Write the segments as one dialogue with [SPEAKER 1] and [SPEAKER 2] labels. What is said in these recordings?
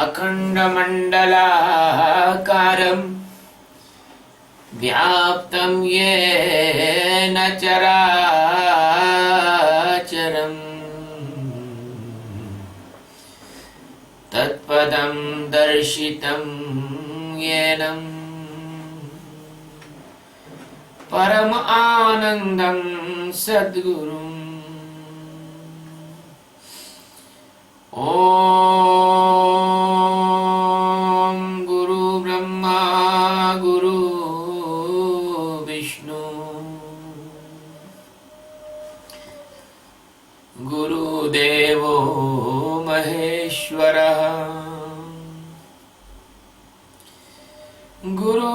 [SPEAKER 1] अखण्डमण्डलाकारं व्याप्तं येन चराचरम् तत्पदं दर्शितं येन परम आनन्दं सद्गुरुम् ॐ गुरु ब्रह्मा गुरु विष्णु गुरुदेवो महेश्वरः गुरु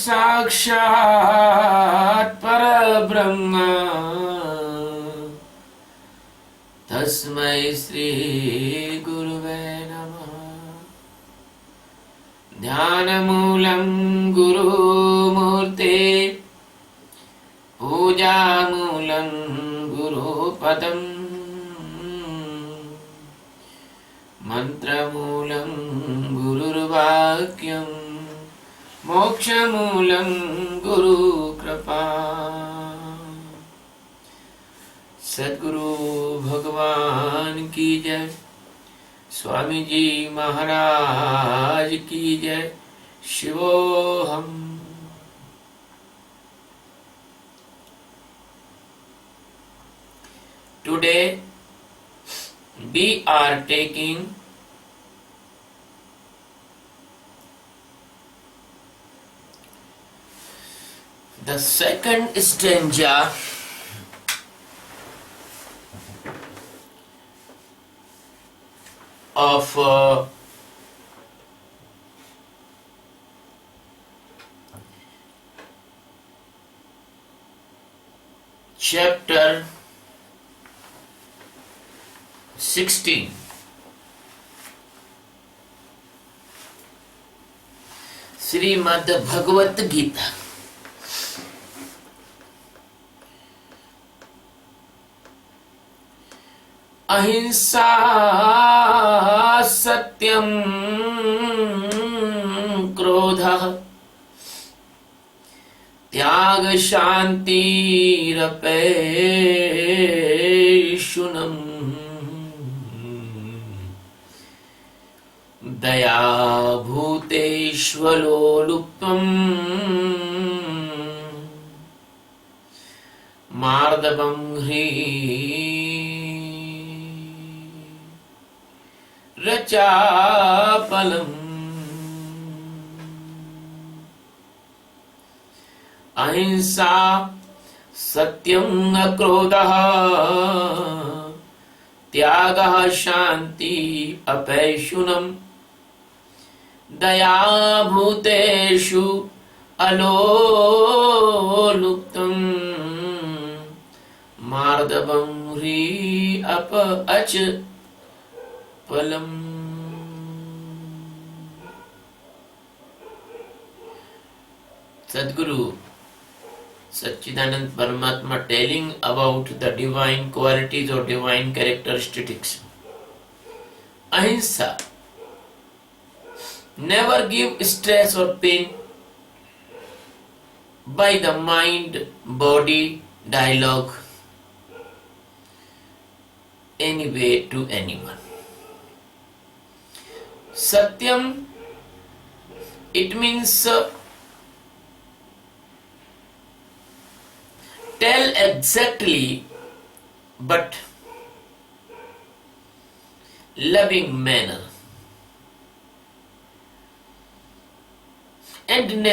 [SPEAKER 1] साक्षात् परब्रह्म तस्मै श्री गुरुवे नमः। ध्यानमूलं गुरुमूर्ते पूजामूलं गुरुपदम् मन्त्रमूलं गुरुर्वाक्यं मोक्षमूलं गुरुकृपा। सद्गुरु भगवान की जय, स्वामी जी महाराज की जय। शिवोहम। Today we are taking the second stanza of chapter 16, Shrimad Bhagavad Gita. अहिंसा सत्यं क्रोधः त्याग शान्तिरपेशुनम् दया भूतेष्वलोलुप्त्वम् मार्दवं रचापलम्। अहिंसा सत्यं अक्रोधः त्यागः शान्ति अपैशुनम् दया भूतेषु अलोलुप्तम् मार्दवं अच पलम्। Sadguru Satchidanand Paramatma telling about the divine qualities or divine characteristics. Ahimsa, never give stress or pain by the mind, body, dialogue, any way to anyone. Satyam, it means tell exactly but loving manner, and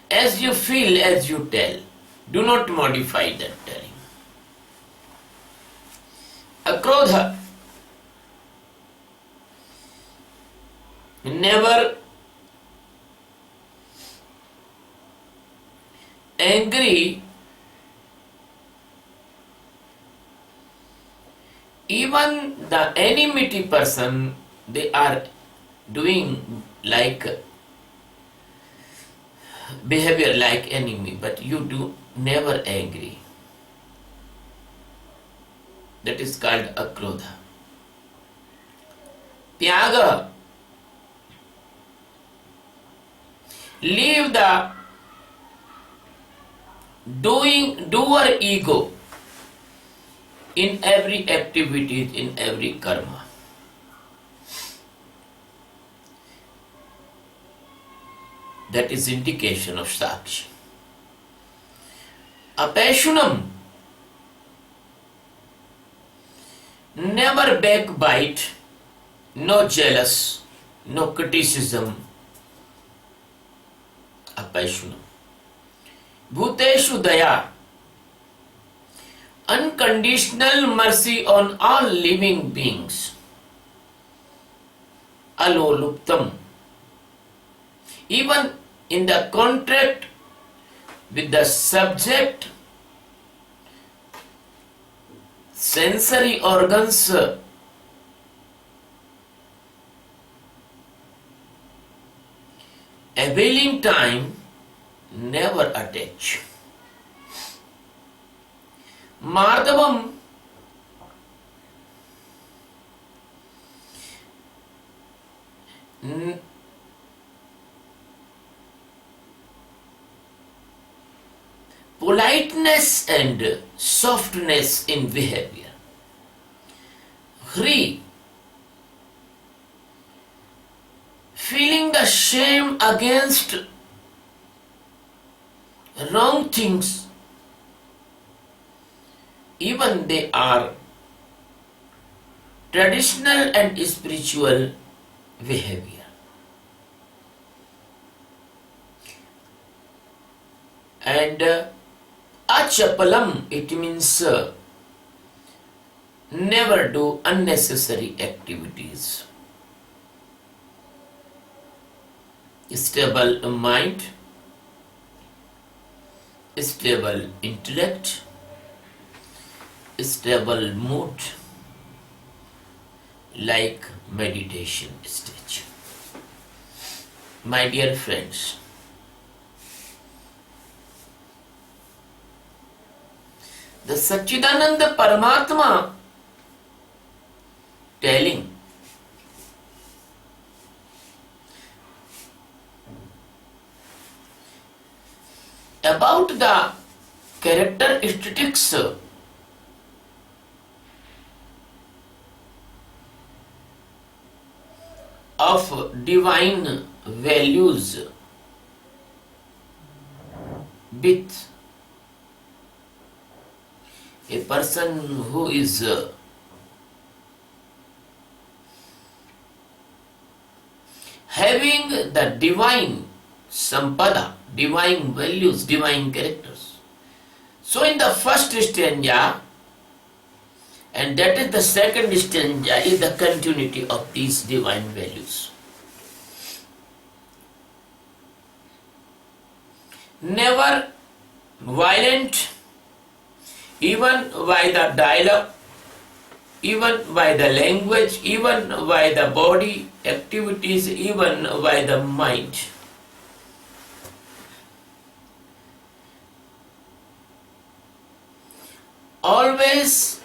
[SPEAKER 1] as you feel, as you tell, do not modify that telling. Akrodha, never angry even the enmity person, they are doing like behavior like enemy, but you do never angry. That is called akrodha. tyaga. Leave the doer ego in every activity, in every karma. That is indication of Sakshi. Apashunam, never backbite, no jealous, no criticism. Apashunam. Bhuteshu daya, unconditional mercy on all living beings. Aloluptam, even in the contract with the subject, sensory organs availing time, never attach. Madhavam, politeness and softness in behavior. Hri, feeling the shame against wrong things, even they are traditional and spiritual behavior. And achapalam, it means never do unnecessary activities. Stable mind, stable intellect, stable mood, like meditation stage. My dear friends, the Satchidananda Paramatma telling about the characteristics of divine values with a person who is having the divine sampada, divine values, divine characters. So in the first stanza, and that is the second stanza, is the continuity of these divine values. Never violent, even by the dialogue, even by the language, even by the body activities, even by the mind. Always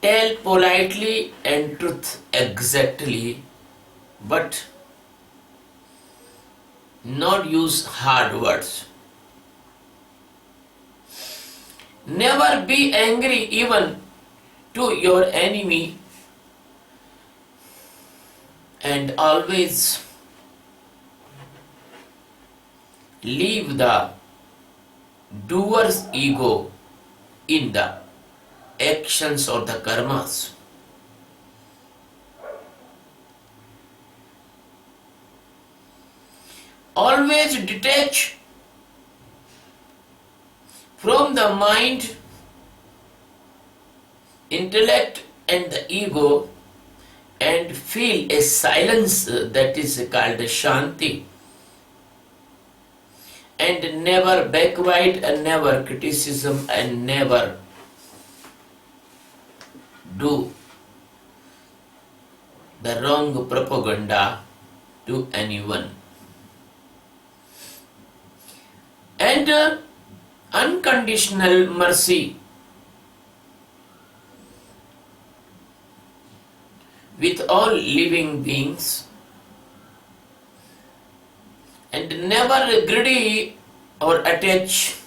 [SPEAKER 1] tell politely and truth exactly, but not use hard words. Never be angry even to your enemy, and always leave the doer's ego in the actions or the karmas. Always detach from the mind, intellect and the ego, and feel a silence that is called Shanti. And never backbite and never criticism and never do the wrong propaganda to anyone. And unconditional mercy. with all living beings and never greedy or attached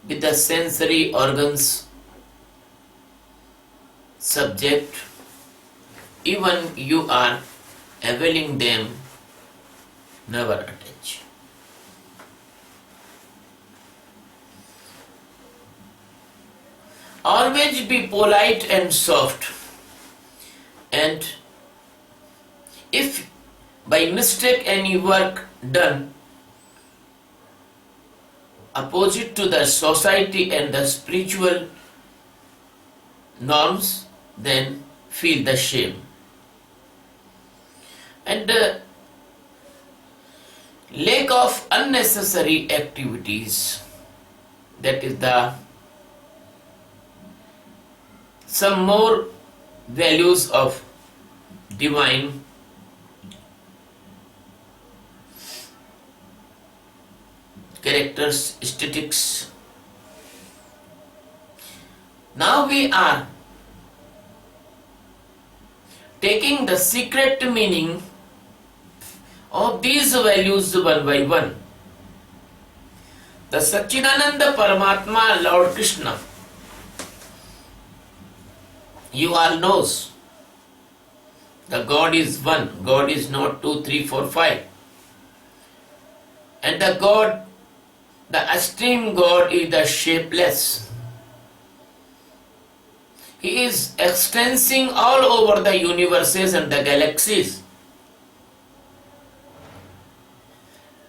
[SPEAKER 1] with the sensory organs subject, even you are availing them, never attach. Always be polite and soft, and if by mistake any work done opposite to the society and the spiritual norms, then feel the shame. And lack of unnecessary activities, that is the some more values of divine characteristics. Now we are taking the secret meaning of these values one by one. The Satchidananda Paramatma Lord Krishna, you all knows the God is one, God is not 2, 3, 4, 5. And the God, the extreme God is the shapeless. He is extending all over the universes and the galaxies.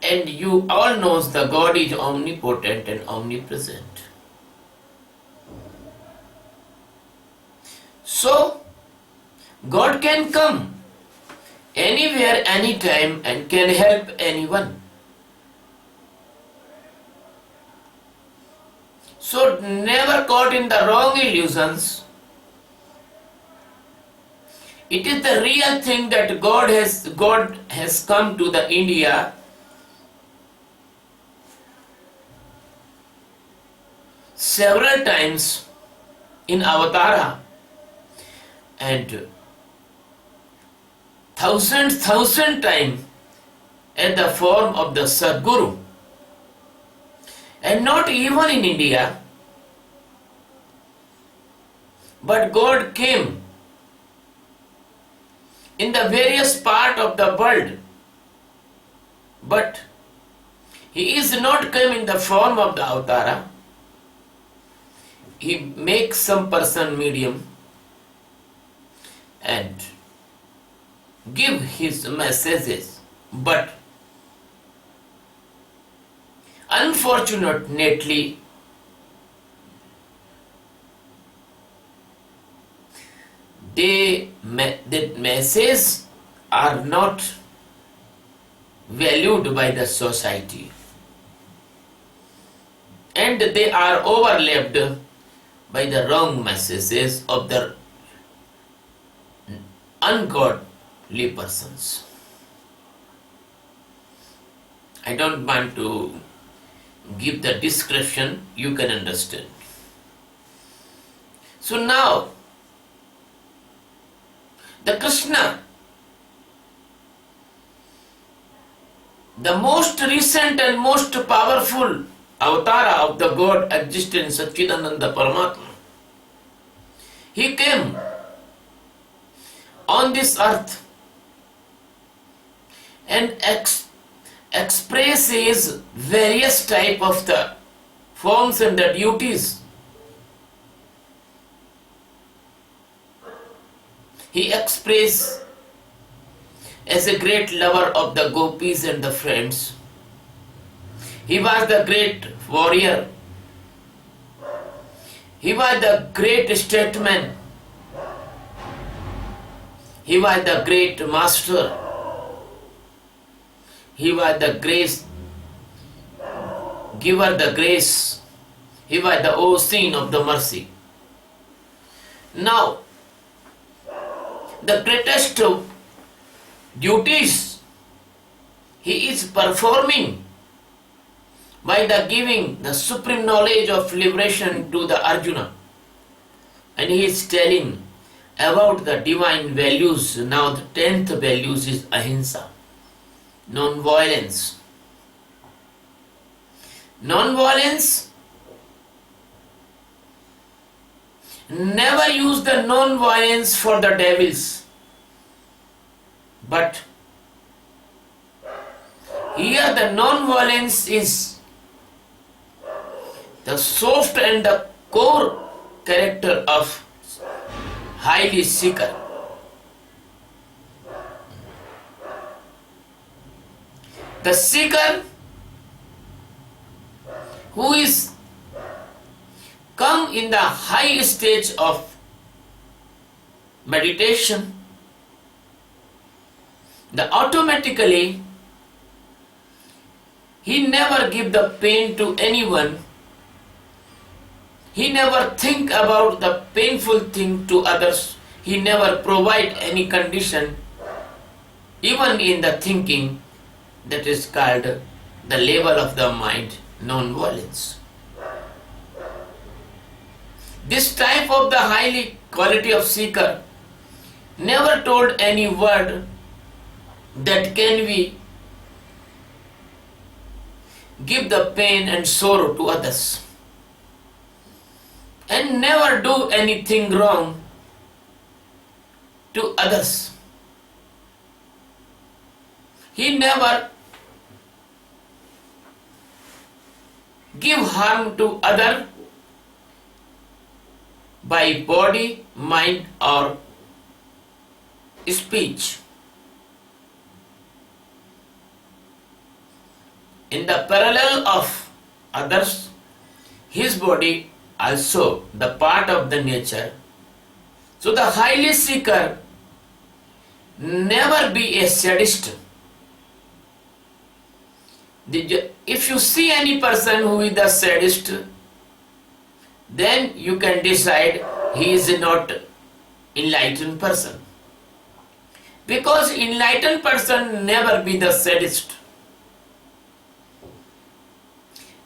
[SPEAKER 1] And you all knows the God is omnipotent and omnipresent. So, God can come anywhere, anytime and can help anyone. So, never caught in the wrong illusions. It is the real thing that God has come to the India several times in Avatara, and thousand times in the form of the Sadguru. And not even in India, but God came in the various part of the world, but He is not come in the form of the Avatara. He makes some person medium and give his messages, but unfortunately that messages are not valued by the society, and they are overlapped by the wrong messages of the ungodly persons. I don't want to give the description, you can understand. So now, the Krishna, the most recent and most powerful avatara of the God existent Satchidananda Paramatma, He came on this earth and expresses various type of the forms and the duties. He expressed as a great lover of the gopis and the friends. He was the great warrior. He was the great statesman. He was the great master. He was the grace giver, the grace. He was the ocean of the mercy. Now, the greatest duties He is performing by the giving the supreme knowledge of liberation to the Arjuna. And He is telling, about the divine values. Now the 10th values is ahimsa, non-violence. Non-violence, never use the non-violence for the devils, but here the non-violence is the soft and the core character of highly seeker. The seeker who is come in the high stage of meditation, the automatically he never give the pain to anyone. He never think about the painful thing to others. He never provide any condition, even in the thinking. That is called the level of the mind, non-violence. This type of the highly quality of seeker never told any word that can be give the pain and sorrow to others, and never do anything wrong to others. He never give harm to other by body, mind or speech. In the parallel of others, his body also the part of the nature. So the highly seeker never be a sadist. If you see any person who is the sadist, then you can decide he is not enlightened person. Because enlightened person never be the sadist.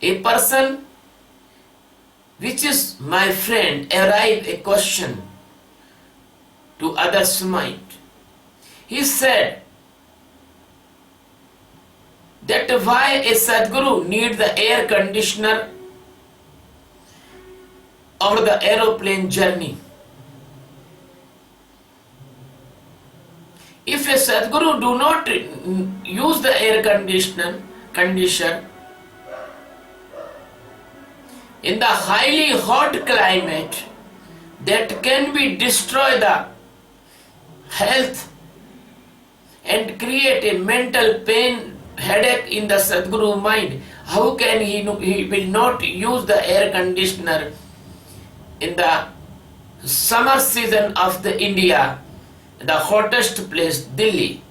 [SPEAKER 1] A person which is my friend arrive a question to others' mind. He said that why a Sadguru need the air conditioner or the aeroplane journey. If a Sadguru do not use the air conditioner in the highly hot climate, that can be destroy the health and create a mental pain, headache in the Sadguru mind, how can he will not use the air conditioner in the summer season of the India, the hottest place, Delhi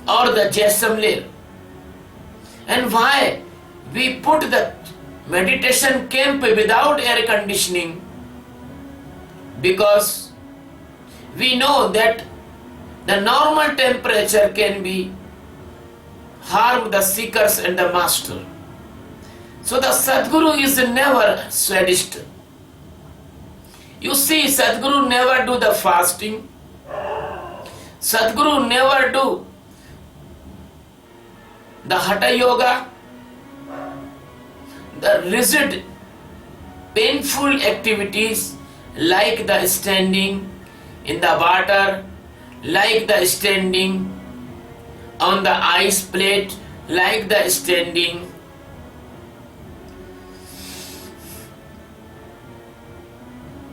[SPEAKER 1] or the Jaisalmer? And why we put the meditation camp without air conditioning? Because we know that the normal temperature can be harm the seekers and the master. So the Sadguru is never sadist. You see, Sadguru never do the fasting. Sadguru never do the Hatha Yoga, the rigid, painful activities like the standing in the water, like the standing on the ice plate, like the standing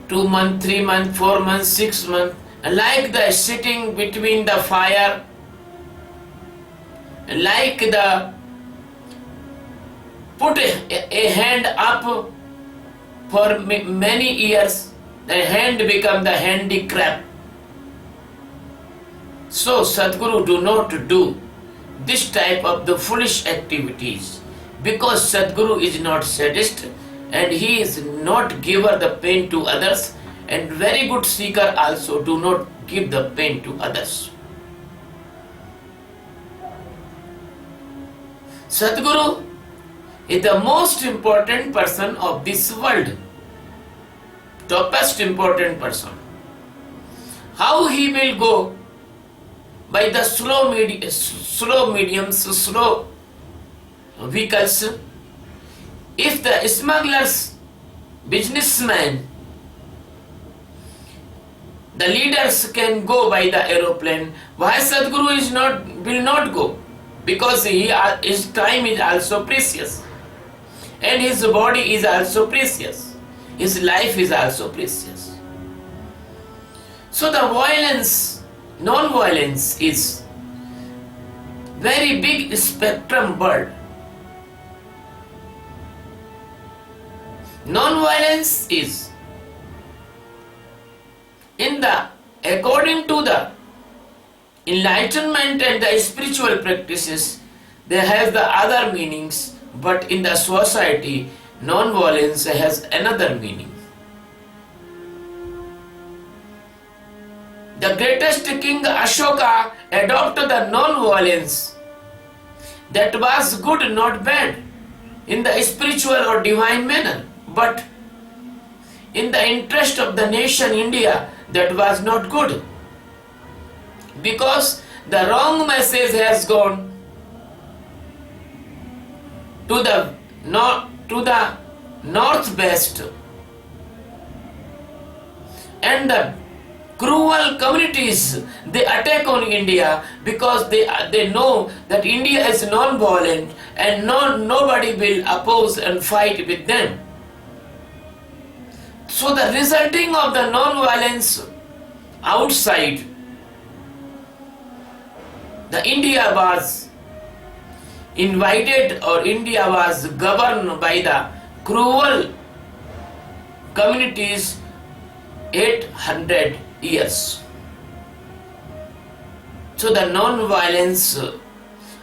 [SPEAKER 1] two months, 3 months, 4 months, 6 months, like the sitting between the fire, like the put a hand up for many years, the hand become the handicraft. So Sadguru do not do this type of the foolish activities, because Sadguru is not sadist and he is not giver the pain to others, and very good seeker also do not give the pain to others. Sadguru is the most important person of this world, topest important person. How he will go? By the slow mediums, slow vehicles. If the smugglers, businessmen, the leaders can go by the aeroplane, why Sadhguru will not go? Because his time is also precious, and his body is also precious, his life is also precious. So the violence, non-violence is very big spectrum bird. Non-violence is according to the enlightenment and the spiritual practices, they have the other meanings, but in the society, non-violence has another meaning. The greatest king Ashoka adopted the non-violence. That was good, not bad, in the spiritual or divine manner, but in the interest of the nation India, that was not good, because the wrong message has gone to the northwest, and the cruel communities, they attack on India because they know that India is non-violent and nobody will oppose and fight with them. So the resulting of the non-violence outside, the India was invited, or India was governed by the cruel communities 800 years. So the non-violence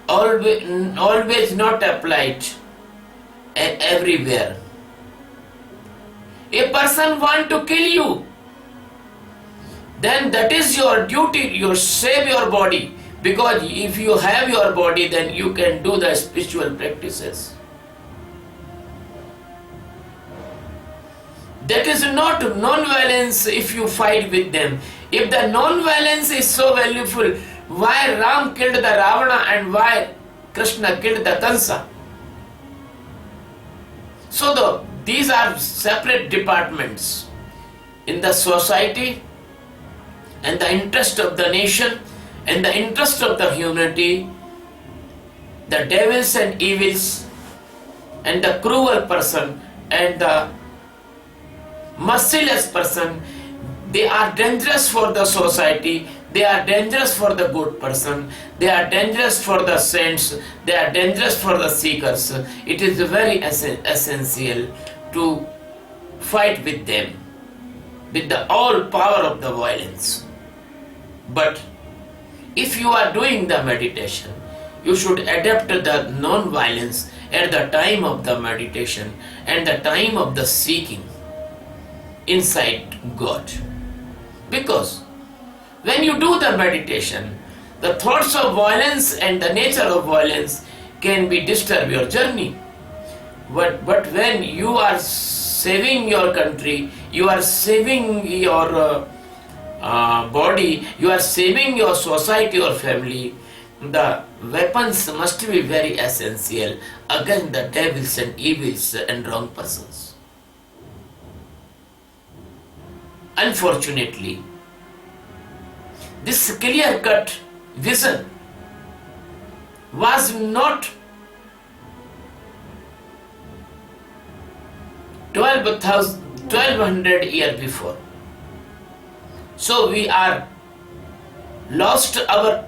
[SPEAKER 1] always not applied everywhere. A person want to kill you, then that is your duty. You save your body, because if you have your body, then you can do the spiritual practices. That is not non-violence if you fight with them. If the non-violence is so valuable, why Ram killed the Ravana and why Krishna killed the Kansa? So these are separate departments in the society, and the interest of the nation and the interest of the humanity. The devils and evils and the cruel person and the merciless person, they are dangerous for the society, they are dangerous for the good person, they are dangerous for the saints, they are dangerous for the seekers. It is very essential to fight with them with the all power of the violence. But if you are doing the meditation, you should adapt the non-violence at the time of the meditation and the time of the seeking inside God. Because when you do the meditation, the thoughts of violence and the nature of violence can be disturb your journey. But when you are saving your country, you are saving your body, you are saving your society or family, the weapons must be very essential against the devils and evils and wrong persons. Unfortunately, this clear-cut vision was not 1200 years before. So we are lost our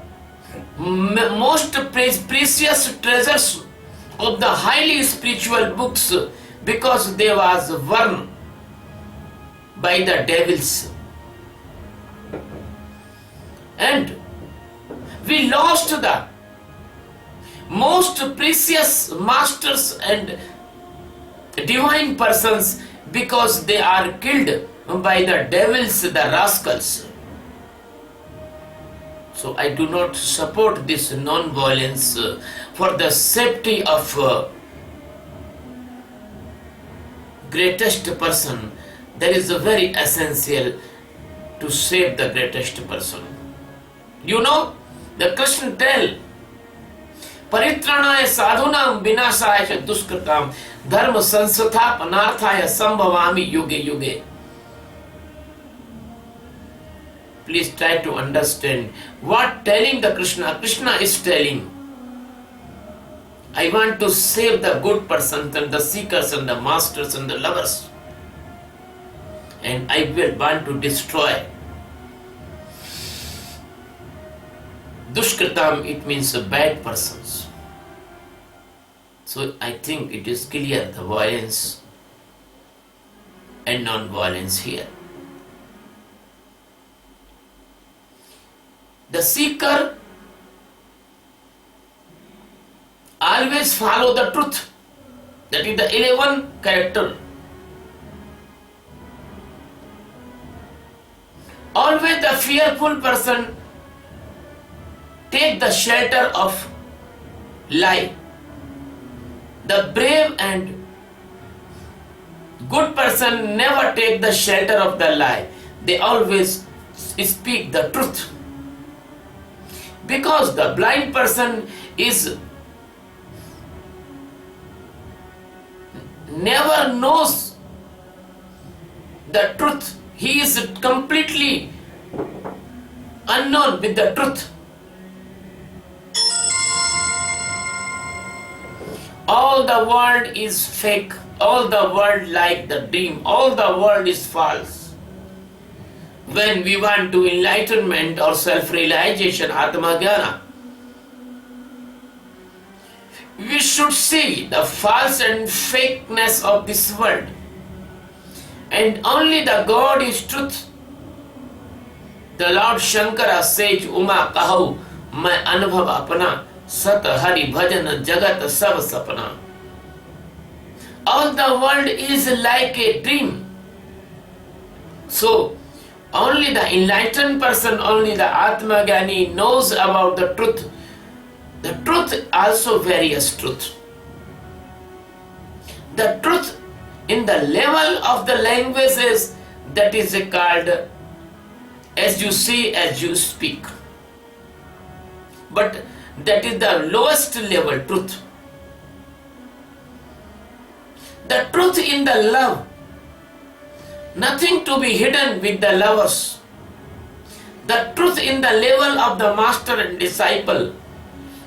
[SPEAKER 1] most precious treasures of the highly spiritual books because they was worn by the devils. And we lost the most precious masters and divine persons because they are killed by the devils, the rascals. So I do not support this non-violence for the safety of greatest person. There is a very essential to save the greatest person. You know, the Krishna tell, परित्राणाय साधूनां विनाशाय च दुष्कृतां धर्म संस्थापनार्थाय संभवामि युगे युगे. Please try to understand what telling the Krishna. Krishna is telling, I want to save the good persons and the seekers and the masters and the lovers, and I will want to destroy Dushkritam. It means bad persons. So I think it is clear the violence and non-violence here. The seeker always follow the truth. That is the 11 character. Always the fearful person take the shelter of lie. The brave and good person never take the shelter of the lie. They always speak the truth. Because the blind person is never knows the truth. He is completely unknown with the truth. All the world is fake. All the world like the dream. All the world is false. When we want to enlightenment or self-realization, Atma Jnana, we should see the false and fakeness of this world. And only the God is truth. The Lord Shankara says, Uma kahu, main anubhav apna, sat hari bhajan jagat sab sapna. All the world is like a dream. So, only the enlightened person, only the Atma Jnani knows about the truth. The truth also various truth. The truth in the level of the languages, that is called as you see, as you speak. But that is the lowest level truth. The truth in the love, nothing to be hidden with the lovers. The truth in the level of the master and disciple,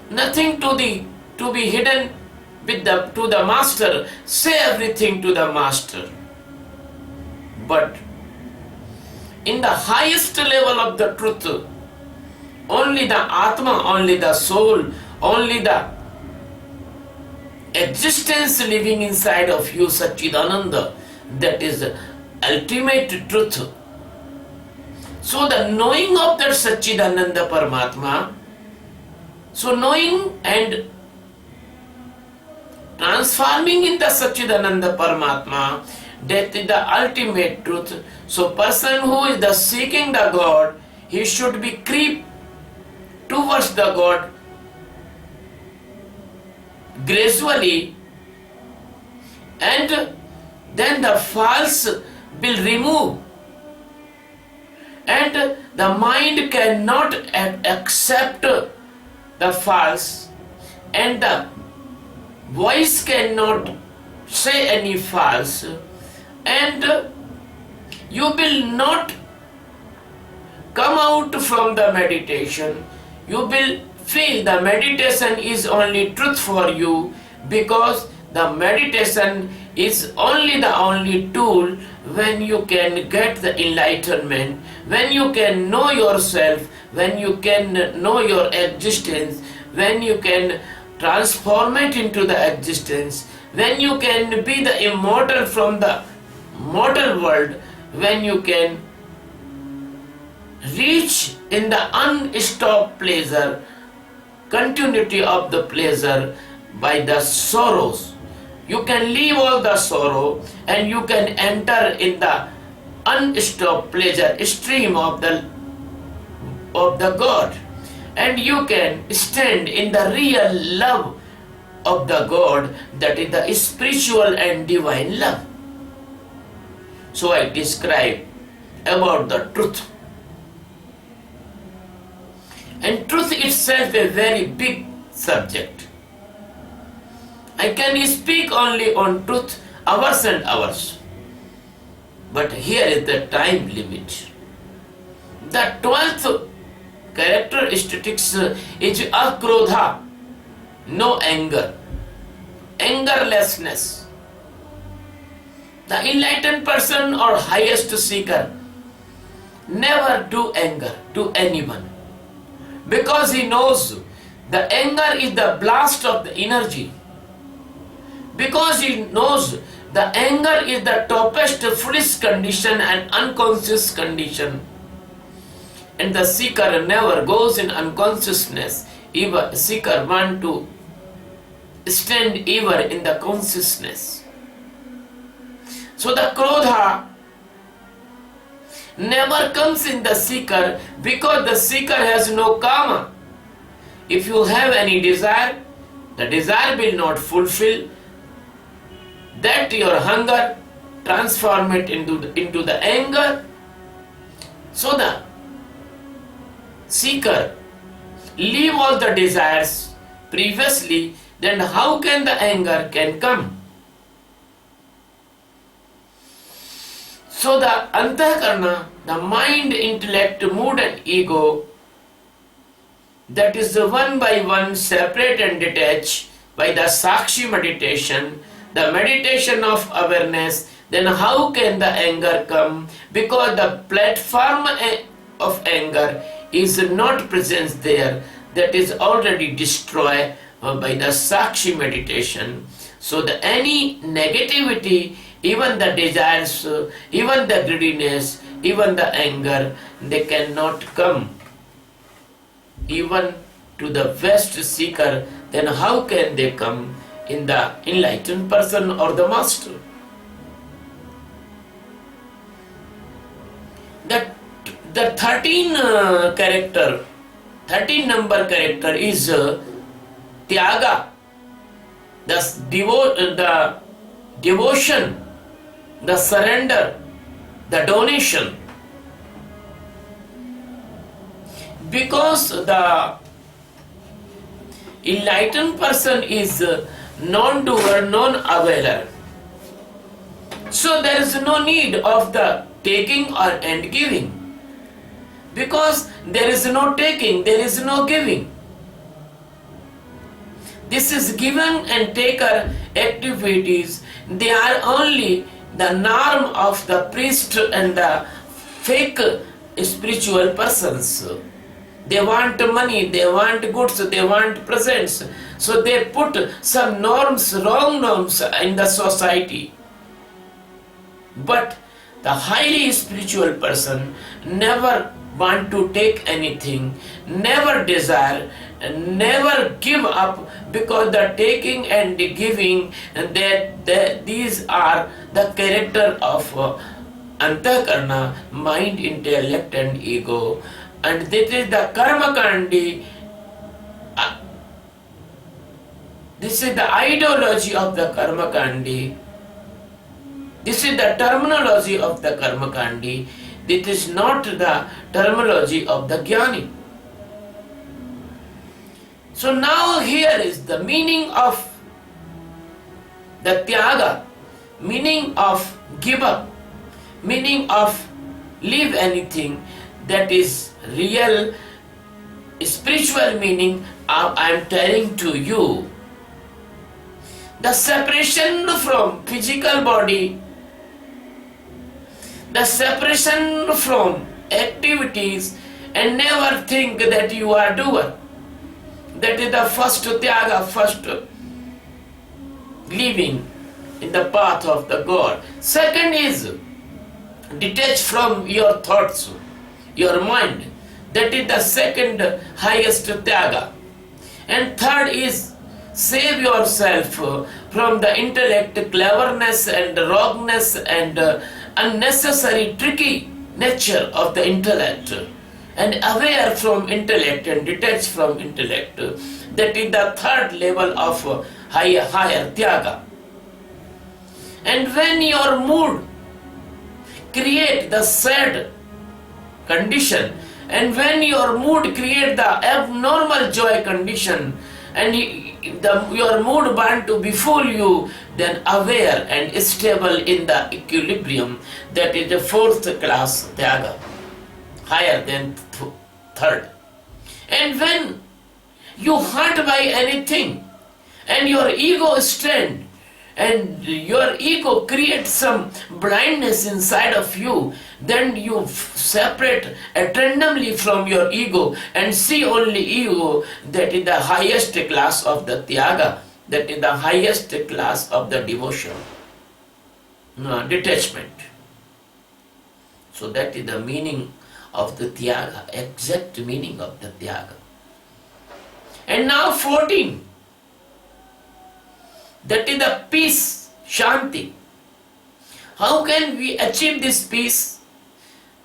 [SPEAKER 1] nothing to be hidden with to the master. Say everything to the master. But in the highest level of the truth, only the Atma, only the soul, only the existence living inside of you, Satchidananda, that is the ultimate truth. So the knowing of that Satchidananda Paramatma, so knowing and transforming in the Satchidananda Paramatma, that is the ultimate truth. So person who is the seeking the God, he should be creep towards the God gradually, and then the false will remove, and the mind cannot accept the false, and the voice cannot say any false, and you will not come out from the meditation. You will feel the meditation is only truth for you, because the meditation is only the only tool when you can get the enlightenment, when you can know yourself, when you can know your existence, when you can transform it into the existence, when you can be the immortal from the mortal world, when you can reach in the unstopped pleasure, continuity of the pleasure by the sorrows. You can leave all the sorrow and you can enter in the unstopped pleasure stream of the God, and you can stand in the real love of the God, that is the spiritual and divine love. So I describe about the truth. And truth itself a very big subject. I can speak only on truth hours and hours. But here is the time limit. The 12th characteristics is akrodha, no anger, angerlessness. The enlightened person or highest seeker never do anger to anyone, because he knows the anger is the blast of the energy, because he knows the anger is the topest foolish condition and unconscious condition, and the seeker never goes in unconsciousness. Even seeker want to stand ever in the consciousness. So the krodha never comes in the seeker, because the seeker has no karma. If you have any desire, the desire will not fulfill. That your hunger transform it into the anger. So the seeker leave all the desires previously, then how can the anger can come? So the antakarna, the mind, intellect, mood and ego, that is the one by one separate and detached by the sakshi meditation, the meditation of awareness, then how can the anger come? Because the platform of anger is not present there, that is already destroyed by the sakshi meditation. So the any negativity, even the desires, even the greediness, even the anger, they cannot come even to the best seeker. Then how can they come in the enlightened person or the master? The 13 number character is Tyaga, the devotion, the surrender, the donation. Because the enlightened person is non-doer, non-availor. So there is no need of the taking or and giving. Because there is no taking, there is no giving. This is given and taker activities. They are only the norm of the priest and the fake spiritual persons. They want money, they want goods, they want presents. So they put some norms, wrong norms in the society. But the highly spiritual person never want to take anything, never desire, never give up, because the taking and the giving, these are the character of antakarna, mind, intellect and ego. And this is the karma kandi. This is the ideology of the karma kandi. This is the terminology of the karma kandi. This is not the terminology of the jnani. So now here is the meaning of the tyaga, meaning of give up, meaning of leave anything. That is real spiritual meaning. I am telling to you. The separation from physical body, the separation from activities, and never think that you are doer. That is the first tyaga, first living in the path of the God. Second is detach from your thoughts, your mind. That is the second highest tyaga. And third is save yourself from the intellect, cleverness and wrongness and unnecessary tricky nature of the intellect, and aware from intellect and detached from intellect. That is the third level of higher tyaga. And when your mood create the sad condition And when your mood create the abnormal joy condition, and your mood want to befool you, then aware and stable in the equilibrium, that is the fourth class tyaga, higher than third. And when you hurt by anything, and your ego stand, and your ego creates some blindness inside of you, then you separate randomly from your ego and see only ego, that is the highest class of the tyaga, that is the highest class of the devotion, detachment. So that is the meaning of the tyaga, exact meaning of the tyaga. And now 14, that is the peace, shanti. How can we achieve this peace?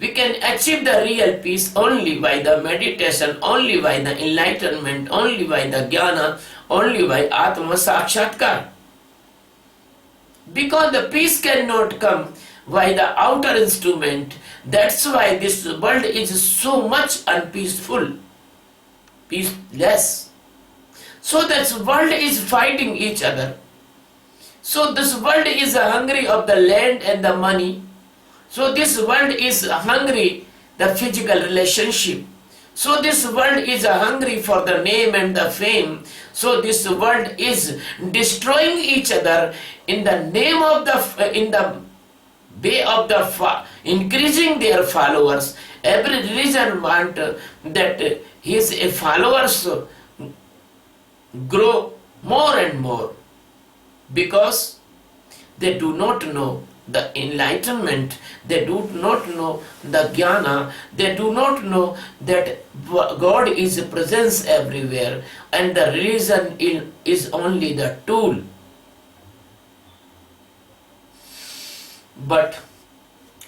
[SPEAKER 1] We can achieve the real peace only by the meditation, only by the enlightenment, only by the jnana, only by Atma Sakshatkar. Because the peace cannot come by the outer instrument. That's why this world is so much unpeaceful, peaceless. So this world is fighting each other. So this world is hungry of the land and the money. So this world is hungry the physical relationship. So this world is hungry for the name and the fame. So this world is destroying each other in the name of in the way of the increasing their followers. Every religion want that his followers grow more and more, because they do not know the enlightenment, they do not know the jnana, they do not know that God is presence everywhere, and the religion is only the tool. But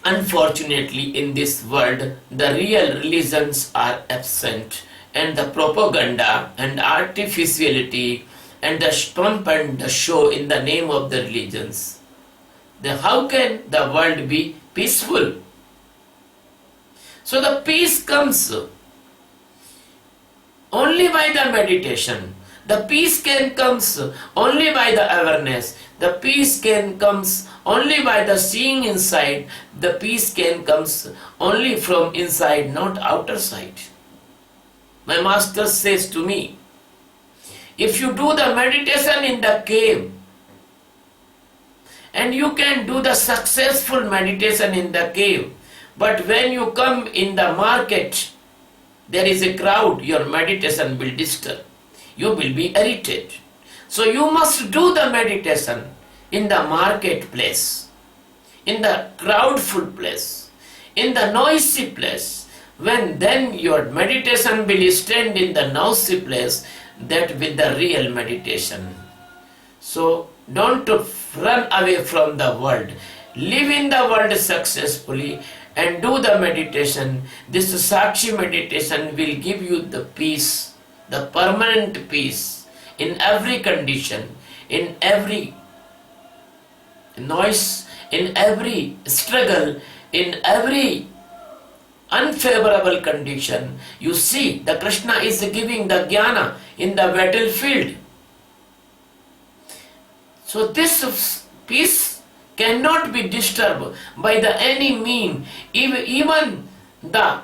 [SPEAKER 1] unfortunately in this world, the real religions are absent, and the propaganda and artificiality and the pump and the show in the name of the religions. Then how can the world be peaceful? So the peace comes only by the meditation. The peace can comes only by the awareness. The peace can comes only by the seeing inside. The peace can comes only from inside, not outer side. My master says to me, if you do the meditation in the cave, and you can do the successful meditation in the cave, but when you come in the market, there is a crowd, your meditation will disturb. You will be irritated. So you must do the meditation in the marketplace, in the crowdful place, in the noisy place. When then your meditation will stand in the noisy place, that with the real meditation. So don't run away from the world. Live in the world successfully and do the meditation. This Sakshi meditation will give you the peace, the permanent peace in every condition, in every noise, in every struggle, in every unfavorable condition. You see, the Krishna is giving the jnana in the battlefield. So this peace cannot be disturbed by the any mean, even the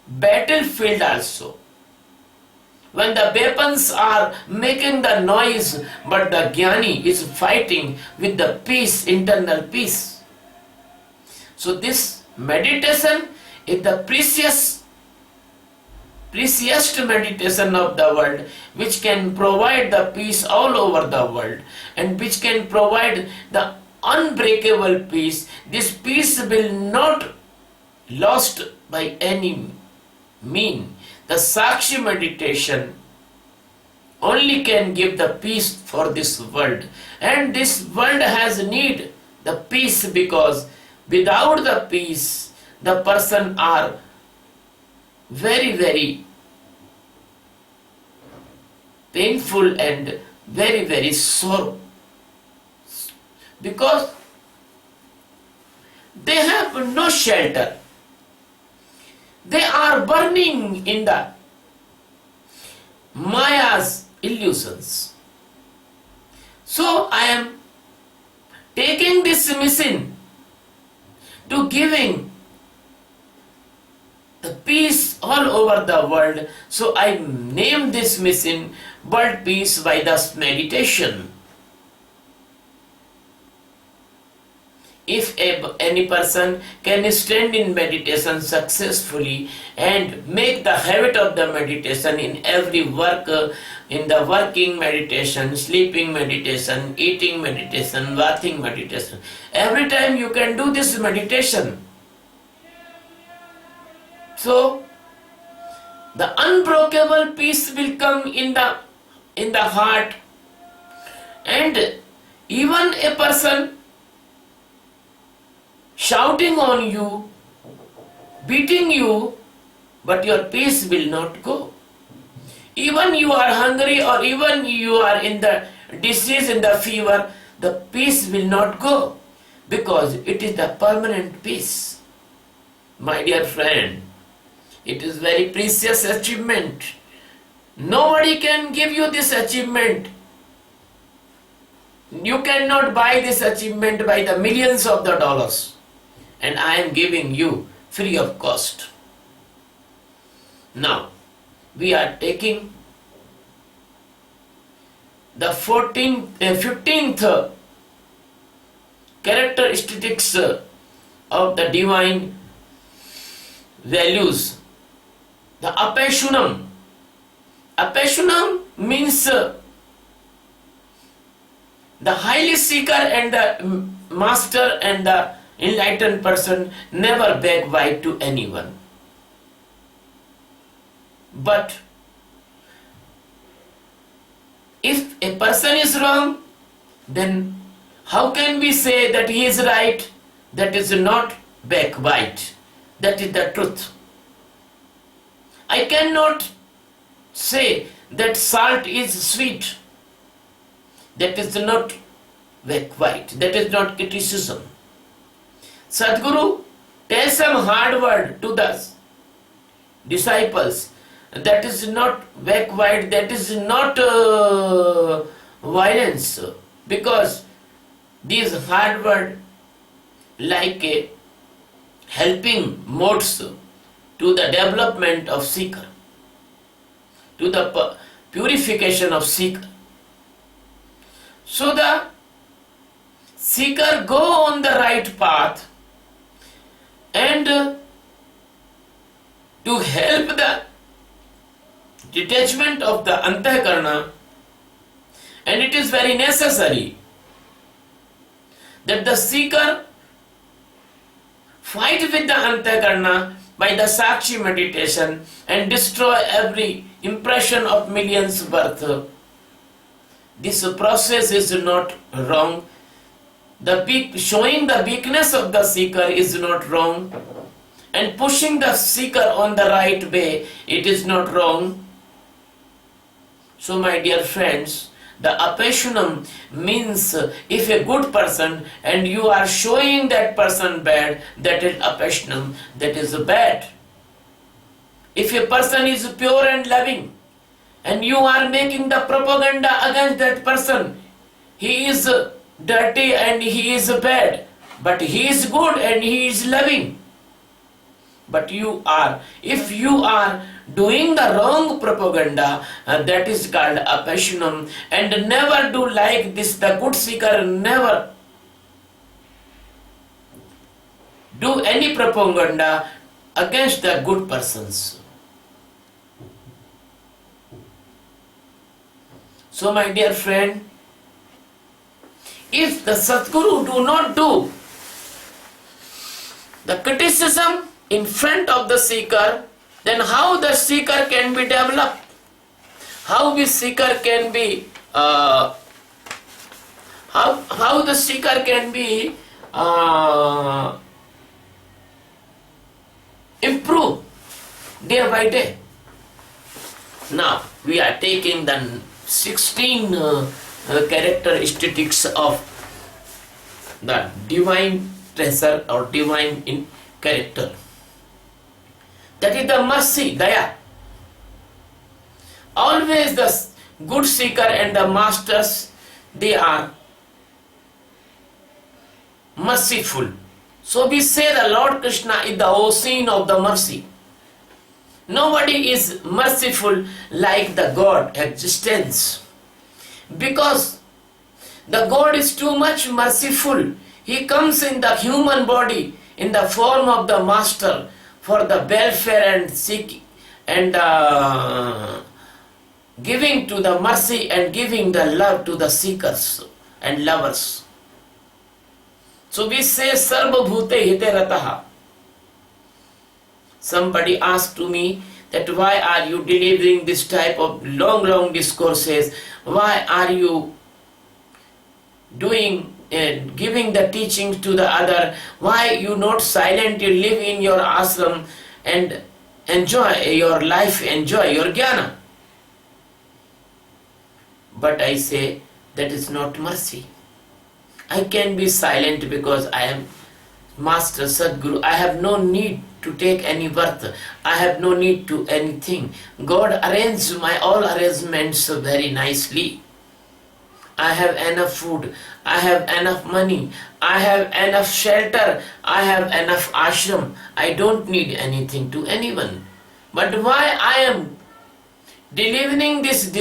[SPEAKER 1] battlefield also. When the weapons are making the noise, but the jnani is fighting with the peace, internal peace. So this meditation is the precious meditation of the world, which can provide the peace all over the world, and which can provide the unbreakable peace. This peace will not lost by any mean. The Sakshi meditation only can give the peace for this world, and this world has need the peace, because without the peace the person are very, very painful and very, very sorrow, because they have no shelter. They are burning in the Maya's illusions. So I am taking this mission to giving the peace all over the world. So I named this mission World Peace by this meditation. If any person can stand in meditation successfully and make the habit of the meditation in every work, in the working meditation, sleeping meditation, eating meditation, bathing meditation, every time you can do this meditation. So the unbreakable peace will come in the heart, and even a person shouting on you, beating you, but your peace will not go. Even you are hungry or even you are in the disease, in the fever, the peace will not go because it is the permanent peace. My dear friend, it is very precious achievement. Nobody can give you this achievement. You cannot buy this achievement by the millions of the dollars. And I am giving you free of cost. Now, we are taking the 15th characteristics of the divine values. The apeshunam. Apeshunam means the highly seeker and the master and the enlightened person never backbite to anyone. But if a person is wrong, then how can we say that he is right? That is not backbite. That is the truth. I cannot say that salt is sweet. That is not backbite. That is not criticism. Sadhguru tells some hard word to the disciples. That is not backbite, that is not violence, because these hard word like a helping modes to the development of seeker, to the purification of seeker. So the seeker go on the right path, and to help the detachment of the antakarna, and it is very necessary that the seeker fight with the antakarna by the sakshi meditation and destroy every impression of millions birth. This process is not wrong. Showing the weakness of the seeker is not wrong, and pushing the seeker on the right way, it is not wrong. So my dear friends, the apeshunam means if a good person and you are showing that person bad, that is apeshunam, that is bad. If a person is pure and loving and you are making the propaganda against that person, he is dirty and he is bad, but he is good and he is loving. But if you are doing the wrong propaganda, that is called apeshunam, and never do like this. The good seeker never do any propaganda against the good persons. So my dear friend, if the Sadguru do not do the criticism in front of the seeker, then how the seeker can be developed? How the seeker can be how the seeker can be improved day by day? Now we are taking the 16 characteristics of the divine treasure or divine in character. That is the mercy, daya. Always the good seeker and the masters, they are merciful. So we say the Lord Krishna is the ocean of the mercy. Nobody is merciful like the God existence. Because the God is too much merciful. He comes in the human body in the form of the master for the welfare and seek and giving to the mercy and giving the love to the seekers and lovers. So we say Sarva Bhute Hite Rataha. Somebody asked to me that why are you delivering this type of long discourses? Why are you doing giving the teachings to the other? Why you not silent? You live in your ashram and enjoy your life, enjoy your jnana. But I say that is not mercy. I can be silent because I am Master Sadguru. I have no need to take any birth. I have no need to anything. God arranged my all arrangements very nicely. I have enough food. I have enough money. I have enough shelter. I have enough ashram. I don't need anything to anyone. But why I am delivering this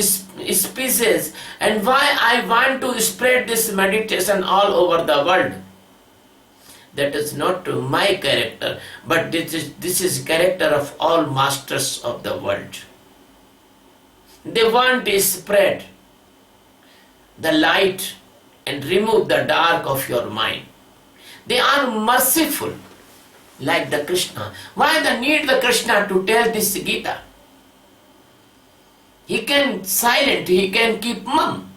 [SPEAKER 1] species and why I want to spread this meditation all over the world? That is not my character, but this is character of all masters of the world. They want to spread the light and remove the dark of your mind. They are merciful like the Krishna. Why the need the Krishna to tell this Geeta? He can silent, he can keep mum.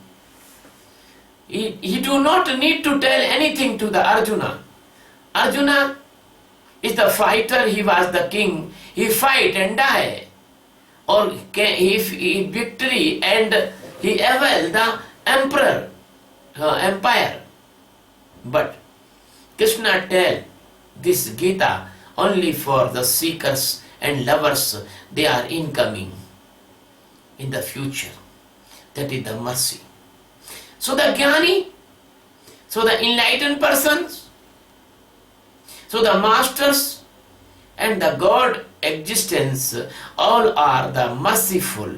[SPEAKER 1] He do not need to tell anything to the Arjuna. Arjuna is the fighter, he was the king. He fight and die. Or he victory and he avail the emperor, empire. But Krishna tell this Geeta only for the seekers and lovers. They are incoming in the future. That is the mercy. So the Jnani, so the enlightened persons, so the masters and the God existence, all are the merciful.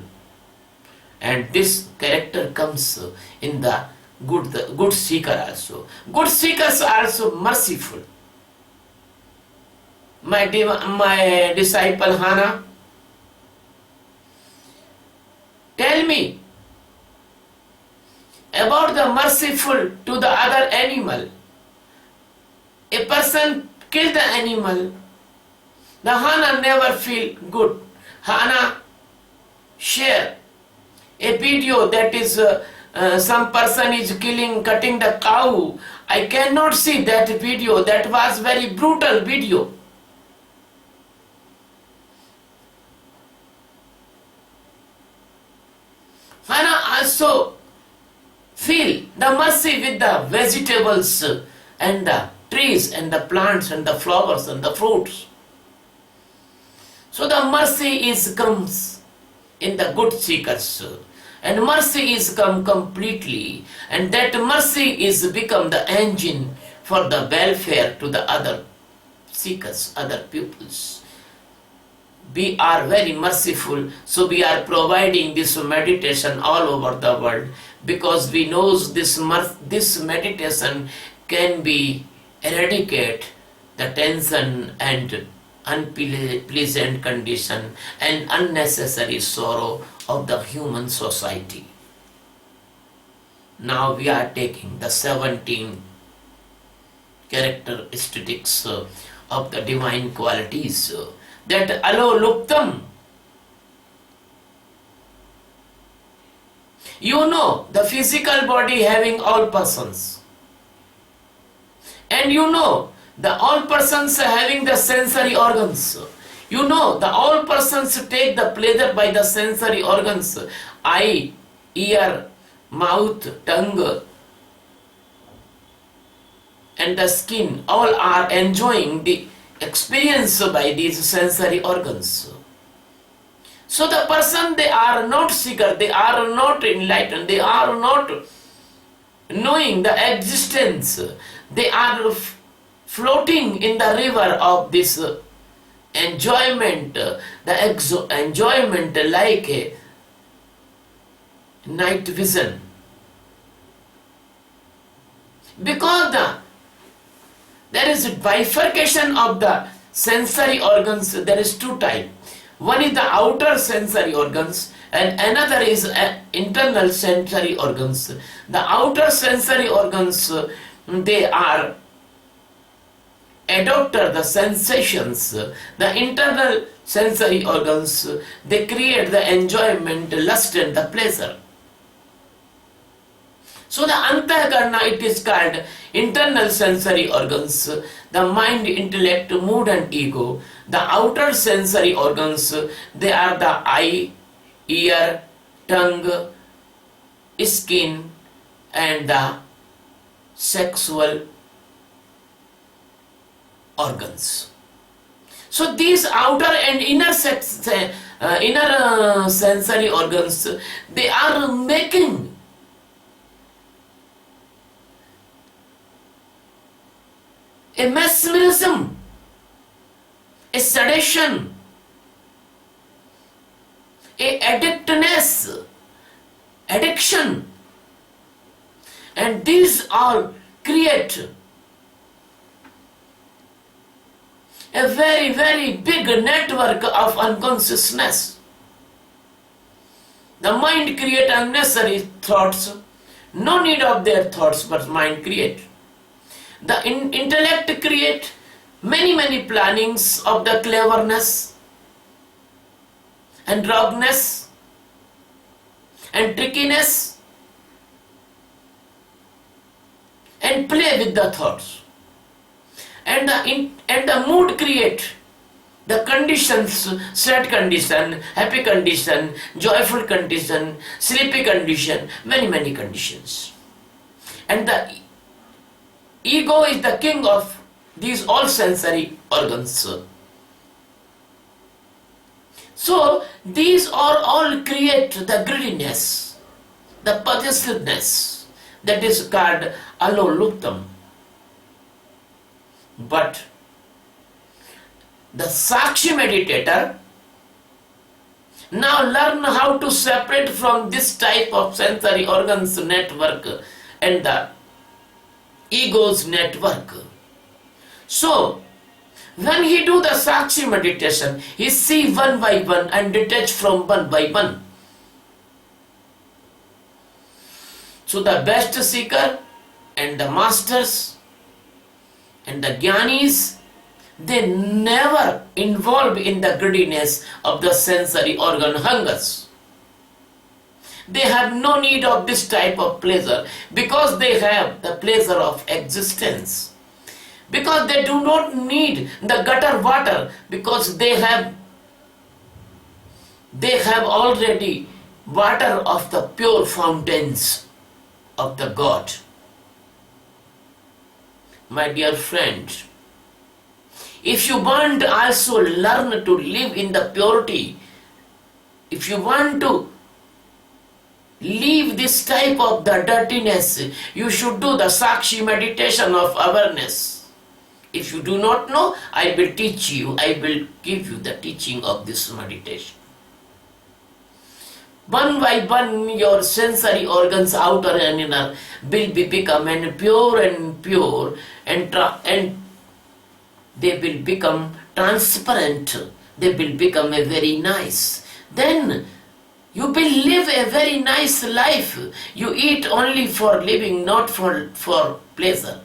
[SPEAKER 1] And this character comes in the good seeker also. Good seekers are also merciful. My disciple Hana, tell me about the merciful to the other animal. A person kill the animal, the Hana never feel good. Hana share a video that is some person is cutting the cow. I cannot see that video. That was very brutal video. Hana also feel the mercy with the vegetables and the trees and the plants and the flowers and the fruits. So the mercy comes in the good seekers, and mercy is come completely, and that mercy is become the engine for the welfare to the other seekers, other pupils. We are very merciful, so we are providing this meditation all over the world, because we know this meditation can be eradicate the tension and unpleasant condition and unnecessary sorrow of the human society. Now we are taking the 17 characteristics of the divine qualities that alo luktam. You know the physical body having all persons, and you know the all persons having the sensory organs. You know the all persons take the pleasure by the sensory organs. Eye, ear, mouth, tongue and the skin, all are enjoying the experienced by these sensory organs. So the person, they are not seeker, they are not enlightened, they are not knowing the existence, they are floating in the river of this enjoyment, enjoyment like a night vision. Because there is a bifurcation of the sensory organs, there is two types. One is the outer sensory organs and another is internal sensory organs. The outer sensory organs, they are adopter the sensations. The internal sensory organs, they create the enjoyment, lust and the pleasure. So the Antakarna, it is called internal sensory organs, the mind, intellect, mood and ego. The outer sensory organs, they are the eye, ear, tongue, skin and the sexual organs. So these outer and inner sensory organs, they are making a mesmerism, a sedation, a addiction, and these all create a very, very big network of unconsciousness. The mind create unnecessary thoughts, no need of their thoughts, but mind create. The intellect create many plannings of the cleverness and rogueness and trickiness and play with the thoughts. And the mood create the conditions, sad condition, happy condition, joyful condition, sleepy condition, many conditions. And the ego is the king of these all sensory organs. So these are all create the greediness, the possessiveness, that is called aloluptam. But the Sakshi meditator now learn how to separate from this type of sensory organs network and the ego's network. So when he do the Sakshi meditation, he see one by one and detach from one by one. So the best seeker and the masters and the jnanis, they never involve in the greediness of the sensory organ hungers. They have no need of this type of pleasure because they have the pleasure of existence. Because they do not need the gutter water because they have already water of the pure fountains of the God. My dear friend, if you want to also learn to live in the purity, if you want to leave this type of the dirtiness, you should do the Sakshi meditation of awareness. If you do not know, I will teach you, I will give you the teaching of this meditation. One by one, your sensory organs, outer and inner, will become pure and they will become transparent. They will become a very nice. Then you will live a very nice life. You eat only for living, not for pleasure.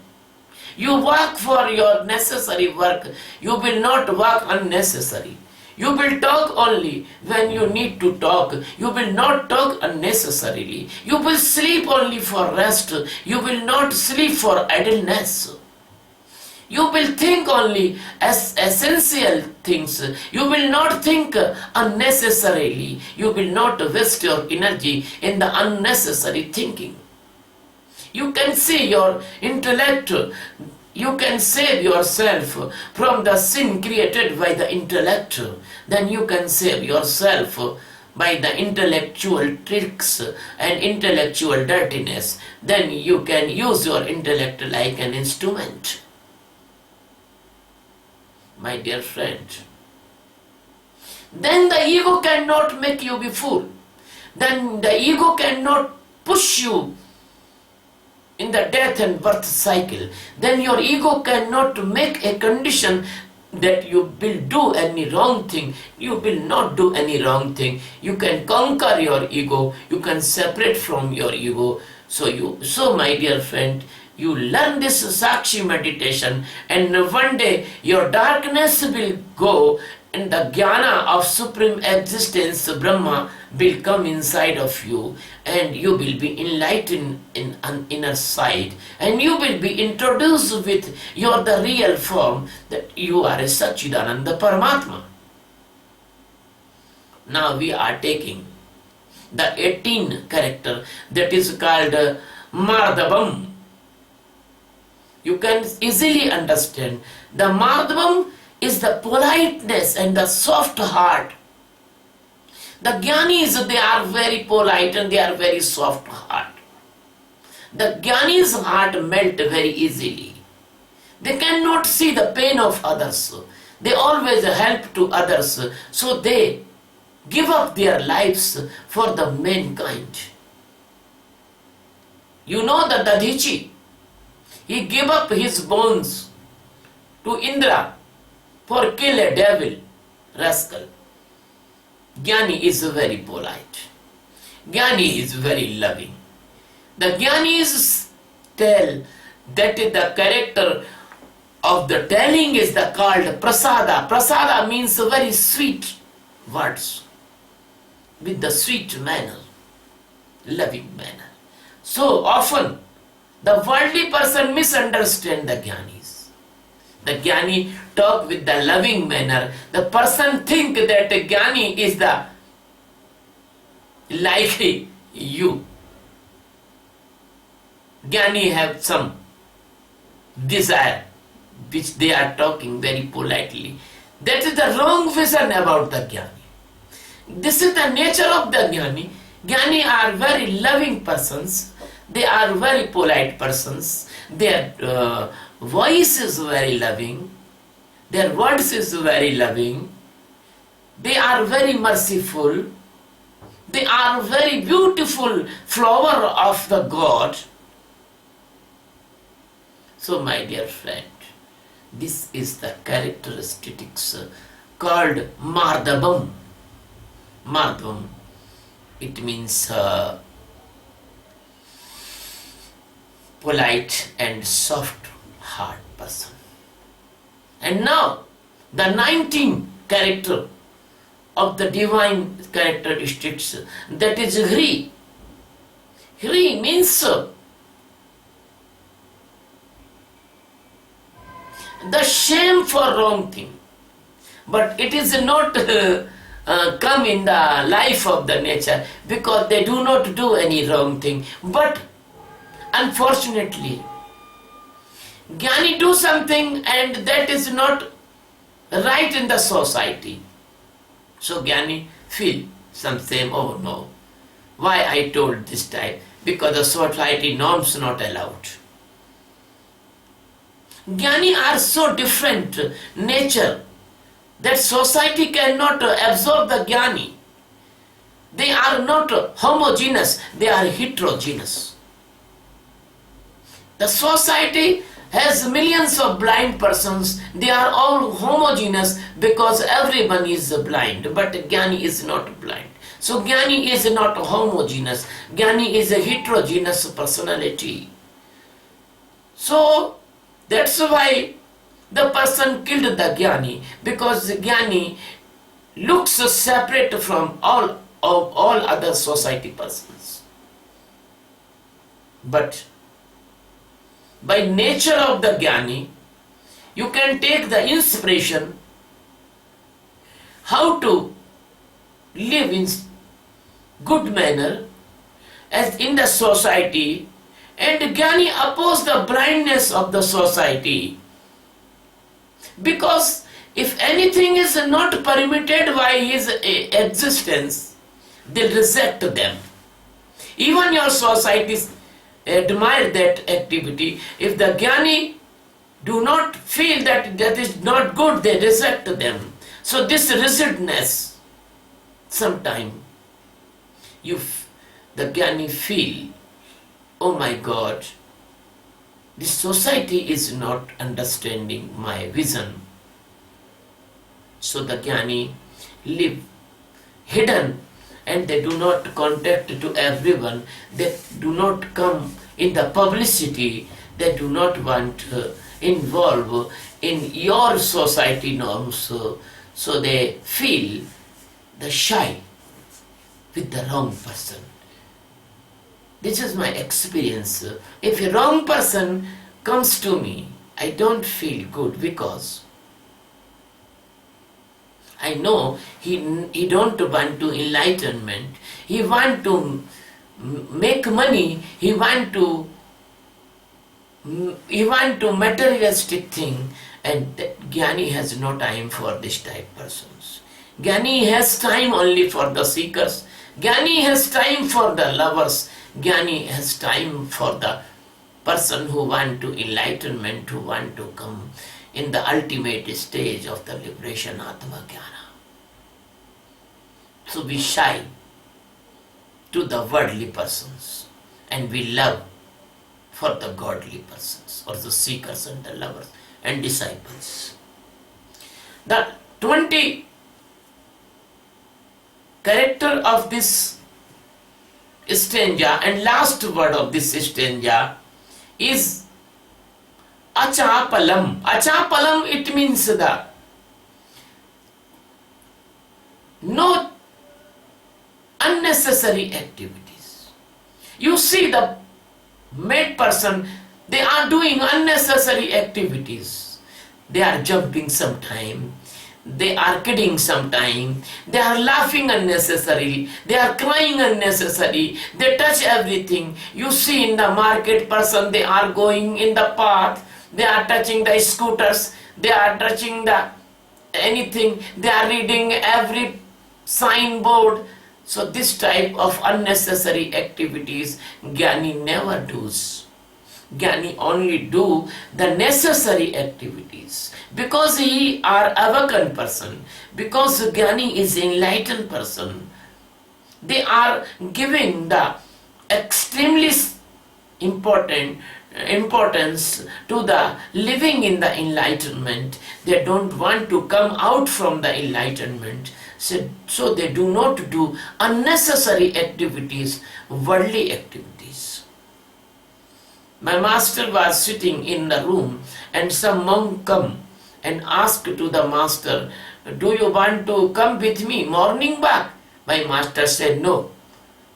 [SPEAKER 1] You work for your necessary work. You will not work unnecessary. You will talk only when you need to talk. You will not talk unnecessarily. You will sleep only for rest. You will not sleep for idleness. You will think only as essential things. You will not think unnecessarily. You will not waste your energy in the unnecessary thinking. You can see your intellect you can save yourself from the sin created by the intellect, then you can save yourself by the intellectual tricks and intellectual dirtiness. Then you can use your intellect like an instrument. My dear friend, then the ego cannot make you be fool. Then the ego cannot push you in the death and birth cycle. Then your ego cannot make a condition that you will do any wrong thing. You will not do any wrong thing. You can conquer your ego. You can separate from your ego. So my dear friend, you learn this Sakshi meditation, and one day your darkness will go and the jnana of supreme existence, Brahma, will come inside of you, and you will be enlightened in an inner side, and you will be introduced with the real form that you are a Satchidananda Paramatma. Now we are taking the 18 character that is called Madhavam. You can easily understand. The Madhavam is the politeness and the soft heart. The Jnanis, they are very polite and they are very soft heart. The Jnani's heart melt very easily. They cannot see the pain of others. They always help to others. So they give up their lives for the mankind. You know the Dadhichi, he gave up his bones to Indra for kill a devil, rascal. Jnani is very polite. Jnani is very loving. The Jnanis tell that the character of the telling is the called prasada. Prasada means very sweet words with the sweet manner, loving manner. So often the worldly person misunderstands the Jnanis. The Jnani talk with the loving manner. The person think that the Jnani is the like you. Jnani have some desire which they are talking very politely. That is the wrong vision about the Jnani. This is the nature of the Jnani. Jnani are very loving persons. They are very polite persons. Their voice is very loving. Their words is very loving. They are very merciful. They are very beautiful flower of the God. So my dear friend, this is the characteristics called Mardhabam. Mardhabam, it means polite and soft heart person. And now the 19 character of the divine characteristics, that is Hri. Hri means the shame for wrong thing, but it is not come in the life of the nature because they do not do any wrong thing. But unfortunately, Jnani do something and that is not right in the society. So Jnani feel some shame, oh no, why I told this time? Because the society norms not allowed. Jnani are so different nature that society cannot absorb the Jnani. They are not homogeneous, they are heterogeneous. The society has millions of blind persons. They are all homogeneous because everyone is blind, but Jnani is not blind. So Jnani is not homogeneous. Jnani is a heterogeneous personality. So that's why the person killed the Jnani, because the Jnani looks separate from all other society persons. But by nature of the Jnani, you can take the inspiration how to live in good manner as in the society And Jnani opposed the blindness of the society. Because if anything is not permitted by his existence, they reject them. Even your societies admire that activity. If the Jnani do not feel that that is not good, they reject them. So this rigidness, sometime the Jnani feel, oh my God, this society is not understanding my vision. So the Jnani live hidden, and they do not contact to everyone. They do not come in the publicity. They do not want to involve in your society norms. So they feel the shy with the wrong person. This is my experience. If a wrong person comes to me, I don't feel good, because I know he don't want to enlightenment. He want to make money. He want to materialistic thing, and Jnani has no time for this type persons. Jnani has time only for the seekers. Jnani has time for the lovers. Jnani has time for the person who want to enlightenment, who want to come in the ultimate stage of the liberation, Atma Jnana. So we shy to the worldly persons, and we love for the godly persons, or the seekers and the lovers and disciples. The 20 character of this stanza and last word of this stanza is achapalam. Achapalam, it means the no unnecessary activities. You see the mad person, they are doing unnecessary activities. They are jumping sometime, they are kidding sometime, they are laughing unnecessarily, they are crying unnecessarily, they touch everything. You see in the market person, they are going in the path, they are touching the scooters, they are touching the anything, they are reading every signboard. So this type of unnecessary activities Jnani never does. Jnani only do the necessary activities, because he are awakened person, because Jnani is enlightened person. They are giving the extremely importance to the living in the enlightenment. They don't want to come out from the enlightenment. So they do not do unnecessary activities, worldly activities. My master was sitting in the room, and some monk come and ask to the master, do you want to come with me morning walk? My master said, no,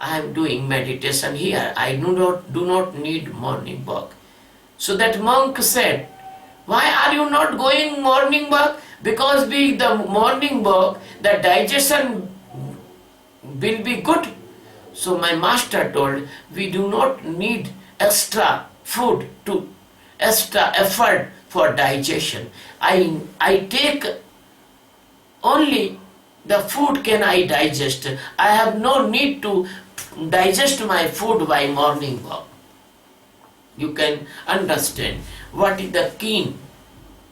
[SPEAKER 1] I am doing meditation here. I do not need morning walk. So that monk said, why are you not going morning walk? Because being the morning walk, the digestion will be good. So my master told, we do not need extra food to extra effort for digestion. I take only the food can I digest. I have no need to digest my food by morning walk. You can understand what is the keen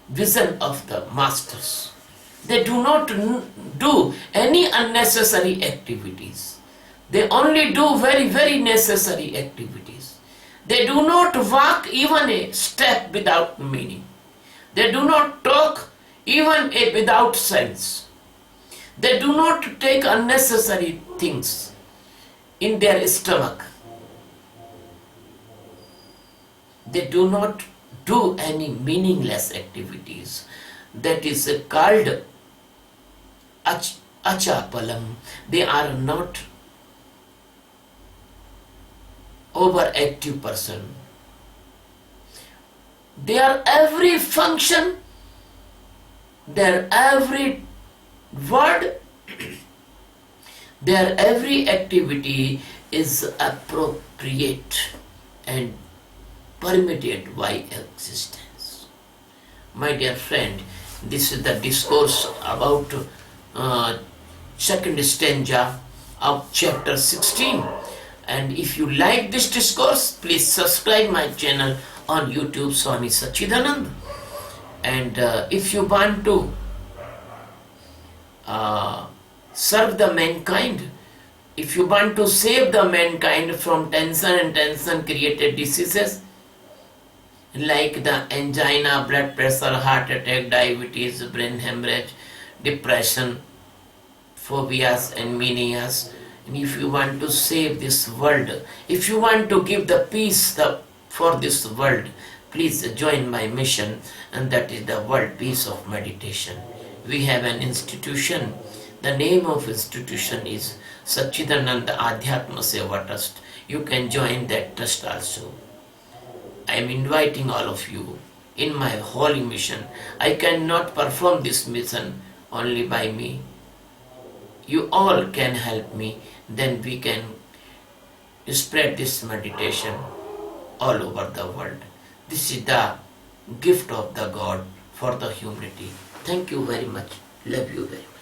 [SPEAKER 1] vision of the masters. They do not do any unnecessary activities. They only do very, very necessary activities. They do not walk even a step without meaning. They do not talk even without sense. They do not take unnecessary things in their stomach. They do not do any meaningless activities. That is called achapalam. They are not overactive person. Their every function, their every word, their every activity is appropriate and permeated by existence. My dear friend, this is the discourse about second stanza of chapter 16. And if you like this discourse, please subscribe my channel on YouTube, Swami Sachidanand. And if you want to serve the mankind, if you want to save the mankind from tension and tension created diseases like the angina, blood pressure, heart attack, diabetes, brain hemorrhage, depression, phobias and manias, and if you want to save this world, if you want to give the peace for this world, please join my mission, and that is the World Peace of Meditation. We have an institution. The name of institution is Sachidananda Adhyatma Seva Trust. You can join that trust also. I am inviting all of you in my holy mission. I cannot perform this mission only by me. You all can help me, then we can spread this meditation all over the world. This is the gift of the God for the humanity. Thank you very much. Love you very much.